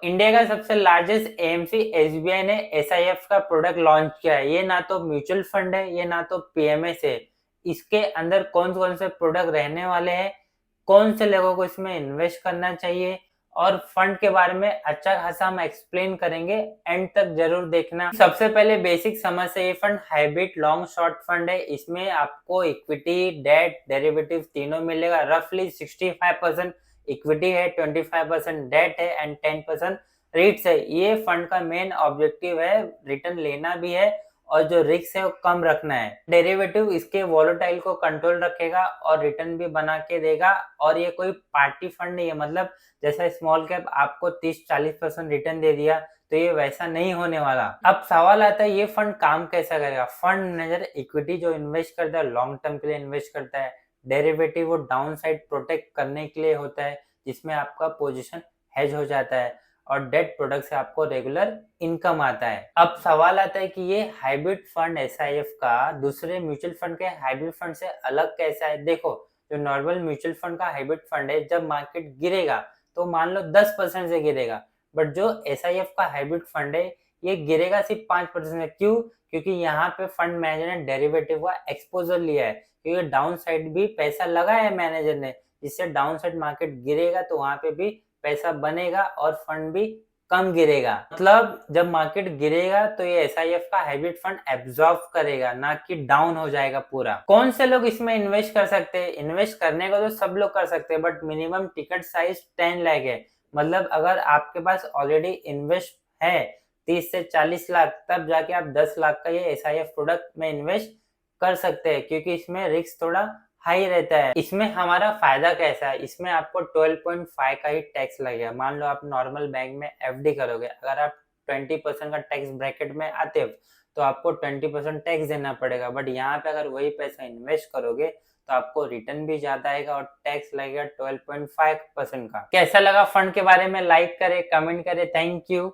India का सबसे largest AMC SBI ने एसआईएफ का प्रोडक्ट लॉन्च किया है। ये ना तो म्यूचुअल फंड है, ये ना तो पीएमएस है। इसके अंदर कौन कौन से प्रोडक्ट रहने वाले हैं, कौन से लोगों को इसमें इन्वेस्ट करना चाहिए और फंड के बारे में अच्छा खासा हम एक्सप्लेन करेंगे। एंड तक जरूर देखना। सबसे पहले बेसिक समझ से, ये fund hybrid long short fund है। इसमें आपको इक्विटी, डेट, डेरिवेटिव तीनों मिलेगा। रफली 65% इक्विटी है, 25% डेट है एंड 10% रिट्स है। ये फंड का मेन ऑब्जेक्टिव है रिटर्न लेना भी है और जो रिस्क है वो कम रखना है। डेरिवेटिव इसके वॉलेटाइल को कंट्रोल रखेगा और रिटर्न भी बना के देगा। और ये कोई पार्टी फंड नहीं है, मतलब जैसा स्मॉल कैप आपको 30-40% रिटर्न दे दिया, तो ये वैसा नहीं होने वाला। अब सवाल आता है ये फंड काम कैसा करेगा। फंड मैनेजर इक्विटी जो इन्वेस्ट करता है लॉन्ग टर्म के लिए इन्वेस्ट करता है। डेरिवेटिव वो डाउन साइड प्रोटेक्ट करने के लिए होता है, जिसमें आपका पोजीशन हेज हो जाता है। और डेट प्रोडक्ट से आपको रेगुलर इनकम आता है। अब सवाल आता है कि ये हाइब्रिड फंड एसआईएफ का दूसरे म्यूचुअल फंड के हाइब्रिड फंड से अलग कैसा है। देखो, जो नॉर्मल म्यूचुअल फंड का हाइब्रिड फंड है, जब मार्केट गिरेगा तो मान लो 10% से गिरेगा, बट जो एसआईएफ का हाइब्रिड फंड है ये गिरेगा सिर्फ 5% से। क्यों? क्योंकि यहाँ पे फंड मैनेजर ने डेरिवेटिव का एक्सपोजर लिया है, क्योंकि डाउन साइड भी पैसा लगाया है मैनेजर ने, जिससे डाउन साइड मार्केट गिरेगा तो वहां पे भी पैसा बनेगा और फंड भी कम गिरेगा। मतलब जब मार्केट गिरेगा तो ये एसआईएफ का हाइब्रिड फंड एब्जॉर्ब करेगा, ना कि डाउन हो जाएगा पूरा। कौन से लोग इसमें इन्वेस्ट कर सकते हैं? इन्वेस्ट करने को तो सब लोग कर सकते हैं, but minimum ticket size 10 lakh है। मतलब अगर आपके पास ऑलरेडी इन्वेस्ट है 30 से 40 लाख, तब जाके आप 10 लाख का ये एसआईएफ प्रोडक्ट में इन्वेस्ट कर सकते हैं, क्योंकि इसमें रिस्क थोड़ा हाई रहता है। इसमें हमारा फायदा कैसा है? इसमें आपको 12.5 का ही टैक्स लगेगा। मान लो आप नॉर्मल बैंक में एफडी करोगे, अगर आप 20% का टैक्स ब्रैकेट में आते हो तो आपको 20% टैक्स देना पड़ेगा। बट यहाँ पे अगर वही पैसा इन्वेस्ट करोगे तो आपको रिटर्न भी ज्यादा आएगा और टैक्स लगेगा 12.5% का। कैसा लगा फंड के बारे में? लाइक करे, कमेंट करे। Thank you.